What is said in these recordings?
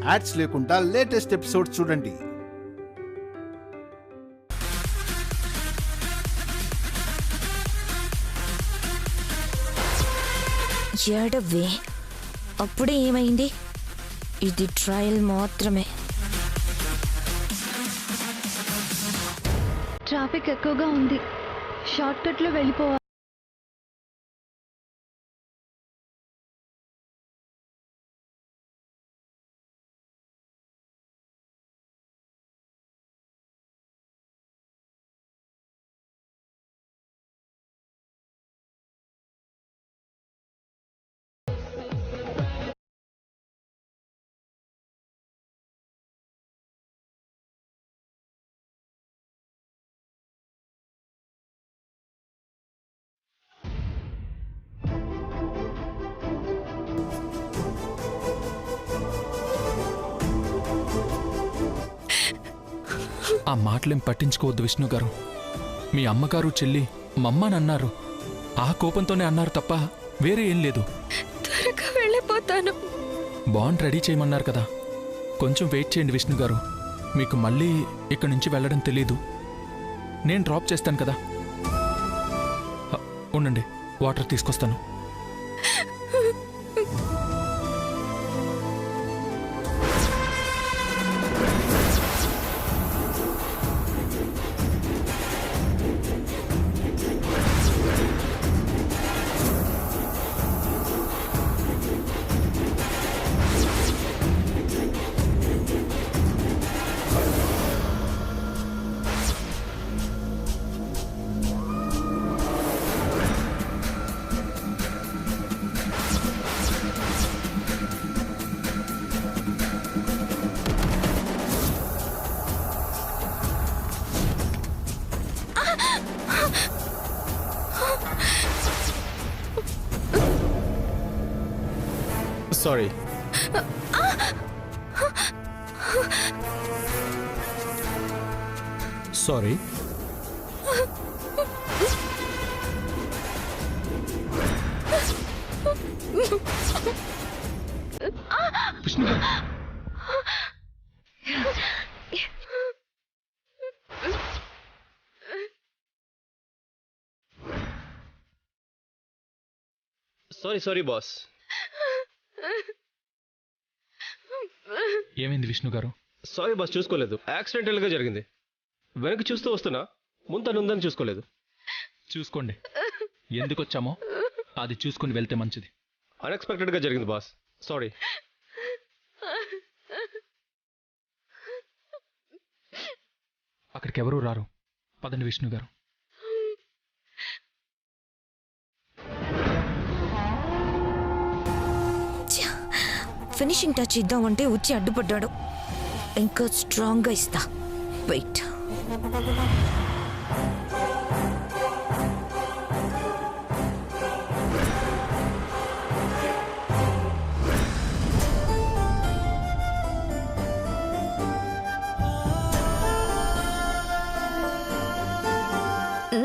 Ads లేకుండా latest episode చూడండి. ఏడవే, అప్పుడే ఏమైంది? ఇది ట్రయల్ మాత్రమే. ట్రాఫిక్ ఎక్కువగా ఉంది, షార్ట్ కట్ లో వెళ్ళిపోవాలి. ఆ మాటలేం పట్టించుకోవద్దు విష్ణు గారు. మీ అమ్మగారు చెల్లి మమ్మనన్నారు, ఆ కోపంతోనే అన్నారు తప్ప వేరే ఏం లేదు. త్వరగా వెళ్ళిపోతాను. బాండ్ రెడీ చేయమన్నారు కదా, కొంచెం వెయిట్ చేయండి విష్ణు గారు. మీకు మళ్ళీ ఇక్కడి నుంచి వెళ్ళడం తెలీదు. నేను డ్రాప్ చేస్తాను కదా. ఉండండి, వాటర్ తీసుకొస్తాను. Sorry. Sorry. విష్ణు గారు, Sorry, boss. ఏమైంది విష్ణు గారు? సారీ బాస్, చూసుకోలేదు. యాక్సిడెంటల్ గా జరిగింది. వెనక్కి చూస్తూ వస్తున్నా, ముందని చూసుకోలేదు. చూసుకోండి, ఎందుకు వచ్చామో అది చూసుకుని వెళ్తే మంచిది. అన్ఎక్స్పెక్టెడ్ గా జరిగింది బాస్, సారీ. అక్కడికి ఎవరూ రారు, పదండి విష్ణు గారు. ఫినిషింగ్ టచ్ ఇద్దామంటే వచ్చి అడ్డుపడ్డాడు. ఇంకా స్ట్రాంగ్గా ఇస్తా, వెయిట్.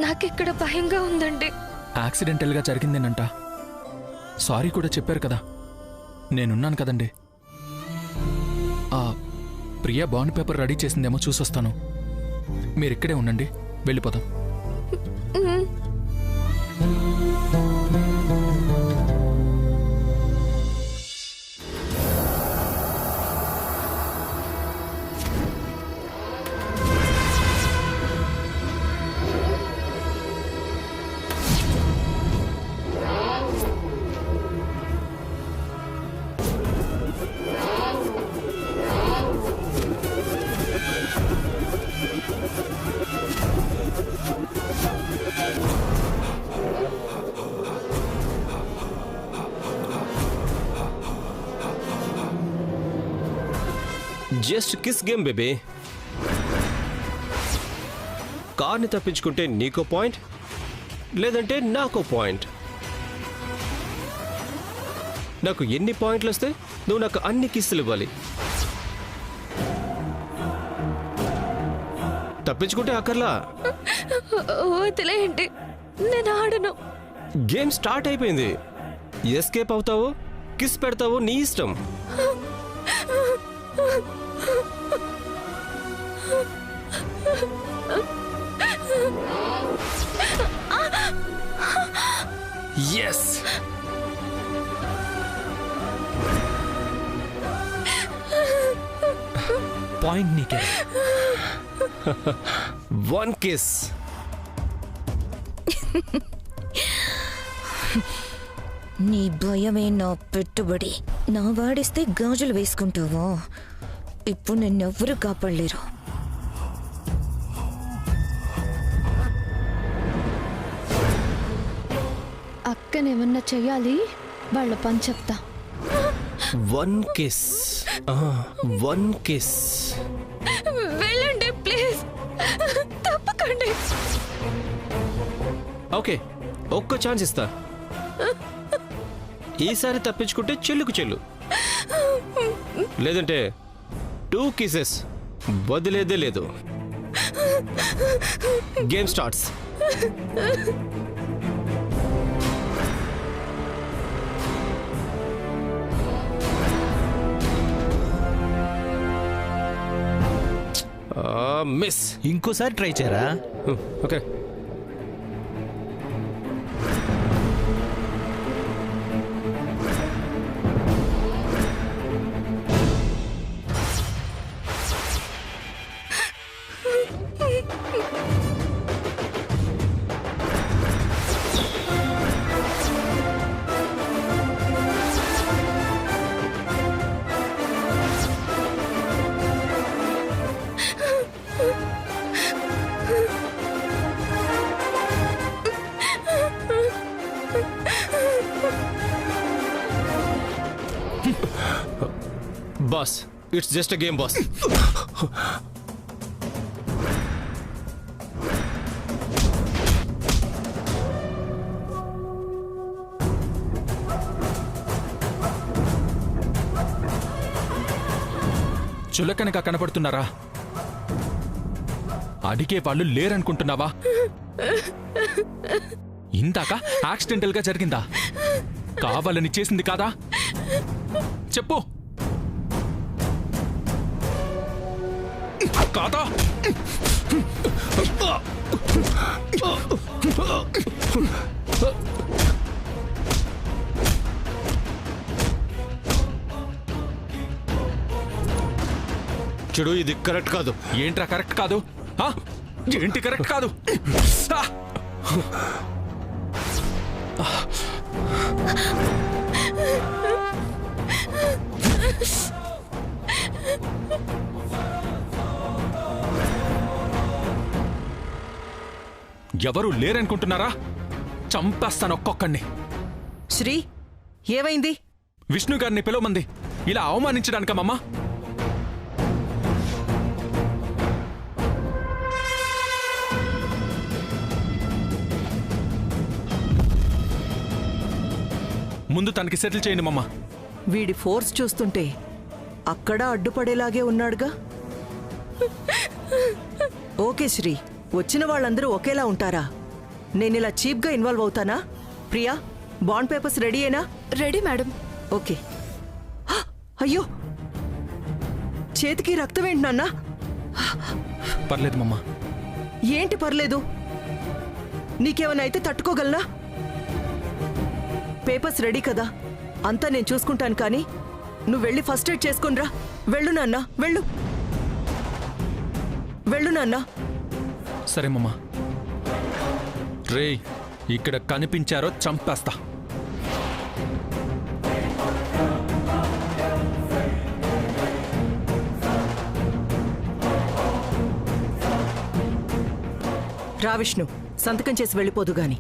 నాకిక్కడ భయంగా ఉందండి. యాక్సిడెంటల్గా జరిగిందేనంట. సారీ కూడా చెప్పారు కదా, నేనున్నాను కదండి. ప్రియా బాండ్ పేపర్ రెడీ చేసిందేమో చూసొస్తాను. మీరిక్కడే ఉండండి, వెళ్ళిపోదాం. Just kiss game baby. కార్ని తప్పించుకుంటే నీకో పాయింట్, లేదంటే నాకో పాయింట్. నాకు ఎన్ని పాయింట్లు వస్తే నువ్వు నాకు అన్ని కిస్సులు ఇవ్వాలి. తప్పించుకుంటే అక్కర్లా. వదిలేయండి, నేను ఆడను. గేమ్ స్టార్ట్ అయిపోయింది. ఎస్కేప్ అవుతావో కిస్ పెడతావో నీ ఇష్టం. పాయింట్ నీకే. One kiss. నీ భయమే నా పెట్టుబడి. నా వాడిస్తే గాజులు వేసుకుంటావా? ఇప్పుడు నిన్నెవ్వరూ కాపాడలేరు. అక్కనేమన్నా చెయ్యాలి, వాళ్ళ పని చెప్తా. One kiss. One kiss. వెళ్ళండి ప్లీజ్, తప్పకండి. ఓకే, ఒక్క ఛాన్స్ ఇస్తా. ఈసారి తప్పించుకుంటే చెల్లుకు చెల్లు, లేదంటే 2 kisses వదిలేదే లేదు. Game starts. మిస్. ఇంకోసారి ట్రై చేయరా? Okay. Boss, it's just a game boss. చులకనగా కనపడుతున్నారా? అడిగే వాళ్ళు లేరనుకుంటున్నావా? ఇందాక యాక్సిడెంటల్ గా జరిగిందా? కావాలని చేసింది కాదా? చెప్పు. కాదా? చూడు, ఇది కరెక్ట్ కాదు. ఏంట్రా కరెక్ట్ కాదు? ఏంటి కరెక్ట్ కాదు? ఎవరు లేరనుకుంటున్నారా? చంపేస్తాను ఒక్కొక్కడిని. శ్రీ, ఏమైంది? విష్ణు గారిని పిలవమంది ఇలా అవమానించడానికమ్మా? ముందు తనకి సెటిల్ చేయండి మమ్మా. వీడి ఫోర్స్ చూస్తుంటే అక్కడ అడ్డుపడేలాగే ఉన్నాడుగా. ఓకే శ్రీ, వచ్చిన వాళ్ళందరూ ఒకేలా ఉంటారా? నేనిలా చీప్గా ఇన్వాల్వ్ అవుతానా? ప్రియా, బాండ్ పేపర్స్ రెడీయేనా? Ready madam. ఓకే. అయ్యో, చేతికి రక్తం ఏంటి నాన్నా? పర్లేదు మమ్మా. ఏంటి పర్లేదు? నీకేమైనా అయితే తట్టుకోగలనా? పేపర్స్ రెడీ కదా, అంతా నేను చూసుకుంటాను. కానీ నువ్వు వెళ్ళి ఫస్ట్ ఎయిడ్ చేసుకునిరా. వెళ్ళు నాన్న, వెళ్ళు. వెళ్ళు నాన్న. సరే మమ్మా. రేయ్, ఇక్కడ కనిపించారో చంపేస్తా. రా విష్ణు, సంతకం చేసి వెళ్ళిపోదు గాని.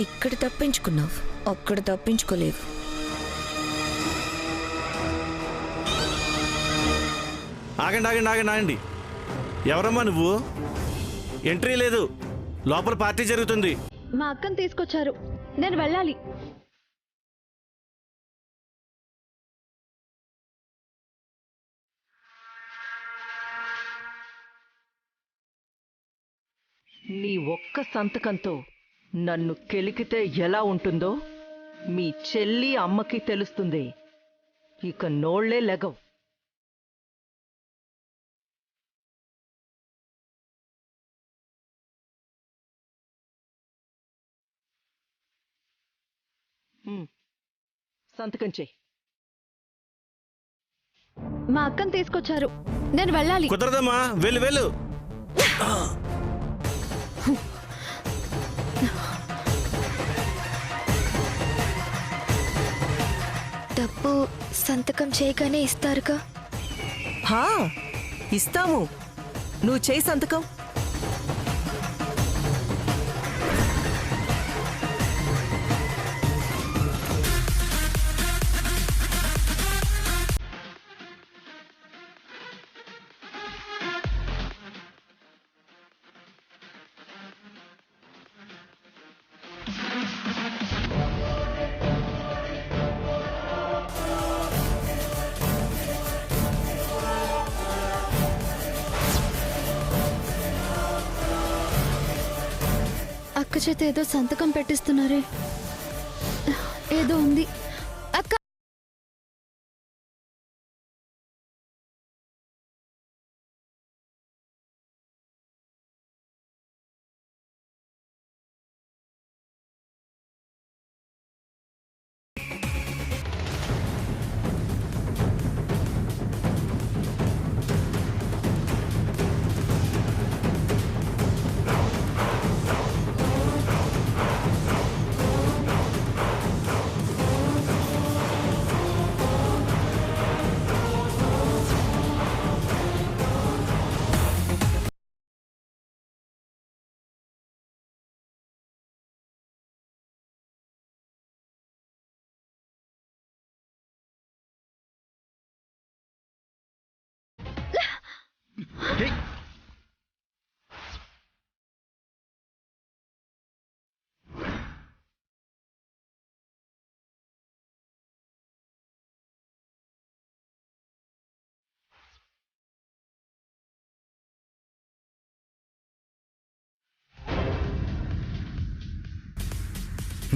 ఇక్కడ తప్పించుకున్నావు, అక్కడ తప్పించుకోలేవు. ఆగండి ఆగండి ఆగండి ఆగండి. ఎవరమ్మా నువ్వు? ఎంట్రీ లేదు, లోపల పార్టీ జరుగుతుంది. మా అక్కని తీసుకొచ్చారు, నేను వెళ్ళాలి. నీ ఒక్క సంతకంతో నన్ను కెలికితే ఎలా ఉంటుందో మీ చెల్లి అమ్మకి తెలుస్తుంది. ఇక నోళ్లే లెగవు. సంతకం చెయ్యి. మా అక్కని తీసుకొచ్చారు, నేను వెళ్ళాలి. కుదరదమ్మా, వెళ్ళు వెళ్ళు. డబ్బు సంతకం చేయగానే ఇస్తారుగా? హా, ఇస్తాము. నువ్వు చేయి సంతకం. అక్క చేత ఏదో సంతకం పెట్టిస్తున్నారే, ఏదో ఉంది. అక్క,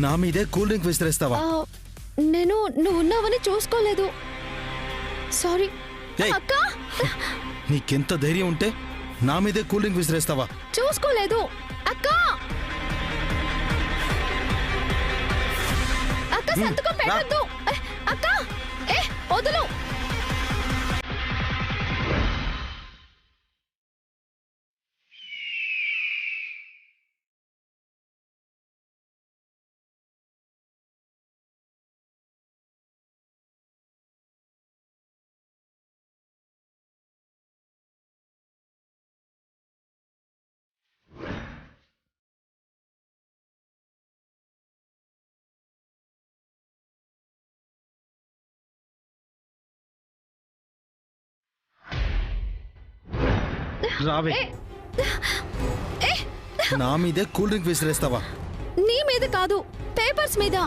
నా మీదే కూల్ డ్రింక్ విసిరేస్తావా? నేను నువ్వు ఉన్నావని చూసుకోలేదు, సారీ. ఏయ్, అక్క, నీకెంత ధైర్యం ఉంటే నా మీదే కూల్ డ్రింక్ విసిరేస్తావా? చూసుకోలేదు. అక్క, అక్క సంతకం పెట్టొద్దు. అక్క, వదులు. రావే. నా మీదే కూల్ డ్రింక్ విసిరేస్తావా? నీ మీద కాదు, పేపర్స్ మీద.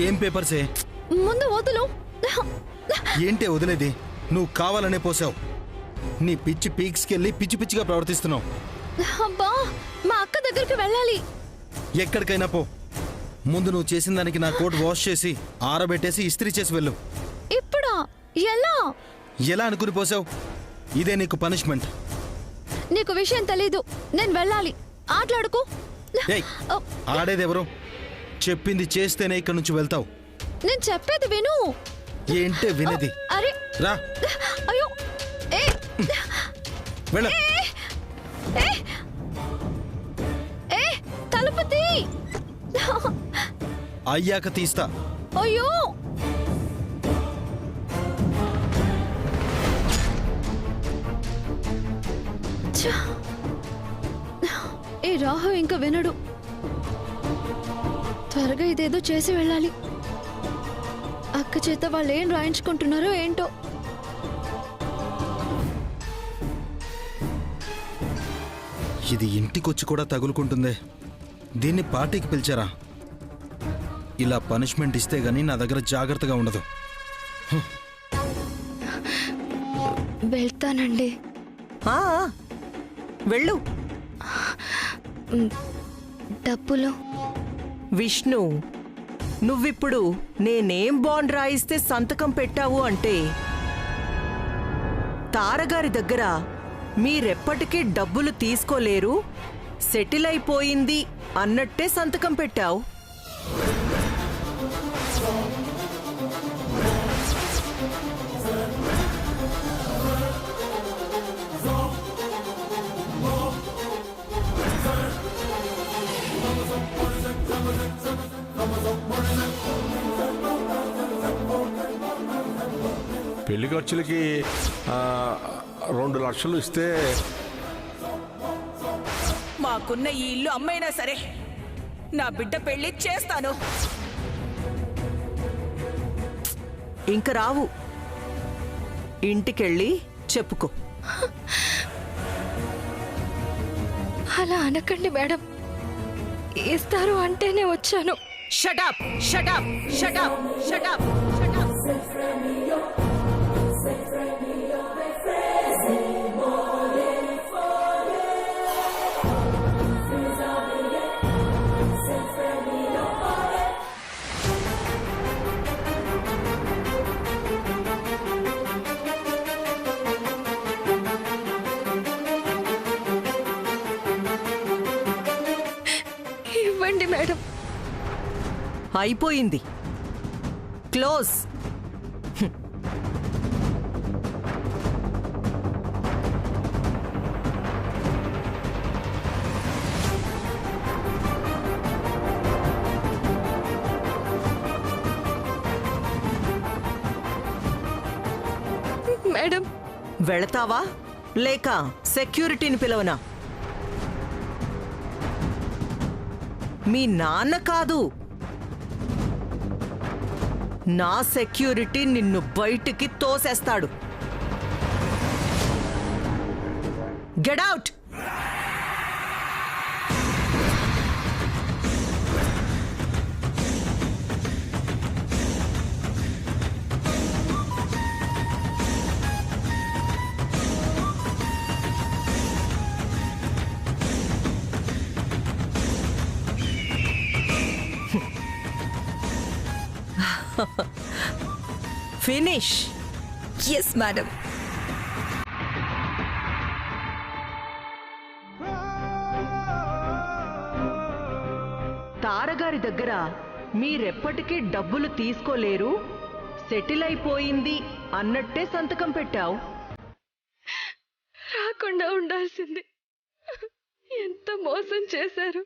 ఏం పేపర్సే? ముందు వదులు. ఏంటే వదిలేది? నువ్వు కావాలనే పోసావు. నీ పిచ్చి పీక్స్కెళ్ళి పిచ్చి పిచ్చిగా ప్రవర్తిస్తున్నావు. అబ్బా, మా అక్క దగ్గరికి వెళ్ళాలి. ఎక్కడికైనా పో. ముందు నువ్వు చేసిన దానికి నా కోట్ వాష్ చేసి ఆరబెట్టేసి ఇస్త్రీ చేసి వెళ్ళు. ఇప్పుడా? ఎలా? ఎలా అనుకుని పోసావు? ఇదే నీకు పనిష్మెంట్. నీకు విషయం తెలీదు, నేను వెళ్ళాలి. ఆటలాడుకో. ఏయ్, ఆడేదెవరు? చెప్పింది చేస్తేనే ఇక్కడి నుంచి వెళ్తావు. నేను చెప్పేది విను. ఏంటే వినేది? అరే, రా, అయ్యో, వెళ్ళ. తలుపు తీ. అయ్యాక తీస్తా. అయ్యో, ఏ రాహు ఇంకా వినడు. త్వరగా ఇదేదో చేసి వెళ్ళాలి. అక్క చేత వాళ్ళు ఏం రాయించుకుంటున్నారో ఏంటో. ఇది ఇంటికొచ్చి కూడా తగులుకుంటుందే. దీన్ని పార్టీకి పిలిచారా? ఇలా పనిష్మెంట్ ఇస్తే గానీ నా దగ్గర జాగ్రత్తగా ఉండదు. వెళ్తానండి. ఆ, వెళ్ళు. డబ్బులు విష్ణు, నువ్విప్పుడు నేనేం బాండ్ రాయిస్తే సంతకం పెట్టావు అంటే తారగారి దగ్గర మీరెప్పటికీ డబ్బులు తీసుకోలేరు, సెటిల్ అయిపోయింది అన్నట్టే సంతకం పెట్టావు. పెళ్లి ఖర్చులకి 2 లక్షలు ఇస్తే మాకున్న ఈ ఇల్లు అమ్మైనా సరే నా బిడ్డ పెళ్లి చేస్తాను. ఇంక రావు. ఇంటికెళ్ళి చెప్పుకో. అలా అనకండి మేడం. ఇస్తారు అంటేనే వచ్చాను. Shut up shut up shut up shut up shut up. ఇవ్వండి మేడం. అయిపోయింది. క్లోజ్. మేడం, వెళతావా లేక సెక్యూరిటీని పిలవనా? మీ నాన్న కాదు, నా సెక్యూరిటీ నిన్ను బయటికి తోసేస్తాడు. Get out. Finish. Yes madam. తారగారి దగ్గర మీరెప్పటికీ డబ్బులు తీసుకోలేరు, సెటిల్ అయిపోయింది అన్నట్టే సంతకం పెట్టావు. రాకుండా ఉండాల్సింది. ఎంత మోసం చేశారు.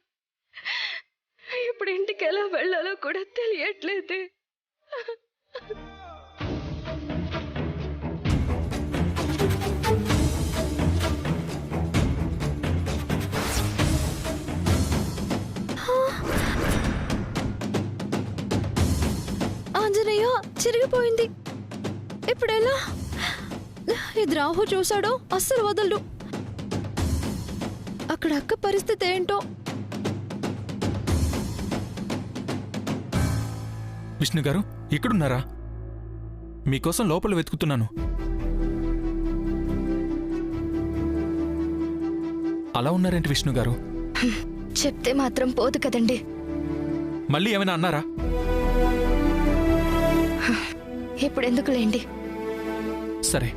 ఇప్పుడు ఇంటికి ఎలా వెళ్ళాలో కూడా తెలియట్లేదే. ఆంజనేయ, చిరిగిపోయింది. ఇప్పుడెలా? ఇది రాహు చూశాడో అస్సలు వదలడు. అక్కడ అక్క పరిస్థితి ఏంటో. విష్ణు గారు ఇక్కడున్నారా? మీకోసం లోపల వెతుకుతున్నాను. అలా ఉన్నారేంటి విష్ణు గారు? చెప్తే మాత్రం పోదు కదండి. మళ్ళీ ఏమైనా అన్నారా? ఇప్పుడు ఎందుకులేండి. సరే,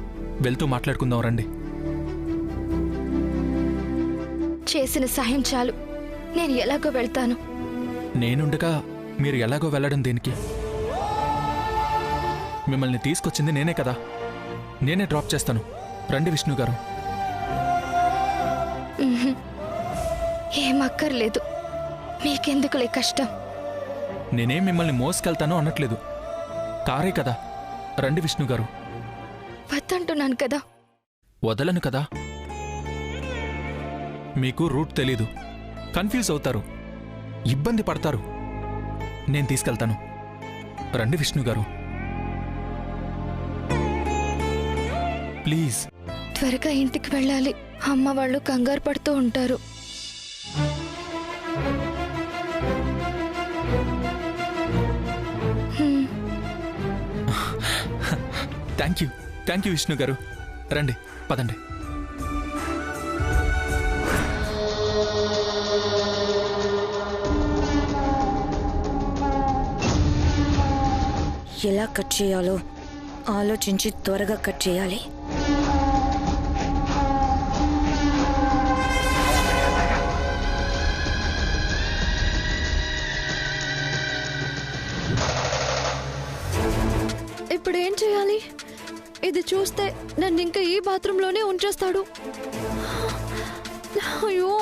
వెళ్తూ మాట్లాడుకుందాం రండి. చేసిన సహాయం చాలు. నేను ఎలాగో వెళ్తాను. నేనుండగా మీరు ఎలాగో వెళ్ళడం దేనికి? మిమ్మల్ని తీసుకొచ్చింది నేనే కదా. నేనే డ్రాప్ చేస్తాను. రండి విష్ణు గారు. ఏం అక్కర్లేదు. మీకెందుకులే కష్టం. నేనేం మిమ్మల్ని మోసుకెళ్తానో అనట్లేదు. కారే కదా. రండి విష్ణు గారు. వద్దంటున్నాను కదా. వదలను కదా. మీకు రూట్ తెలీదు, కన్ఫ్యూజ్ అవుతారు, ఇబ్బంది పడతారు. నేను తీసుకెళ్తాను. రండి విష్ణు గారు, ప్లీజ్. త్వరగా ఇంటికి వెళ్ళాలి. అమ్మ వాళ్ళు కంగారు పడుతూ ఉంటారు. థ్యాంక్ యూ విష్ణు గారు. రండి, పదండి. ఎలా కట్ చేయాలో ఆలోచించి త్వరగా కట్ చేయాలి. ఇప్పుడు ఏం చేయాలి? ఇది చూస్తే నన్ను ఇంకా ఈ బాత్రూంలోనే ఉంచేస్తాడు. అయ్యో,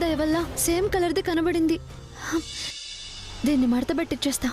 దయ వల్ల సేమ్ కలర్ది కనబడింది. దీన్ని మడతబెట్టిచ్చేస్తా.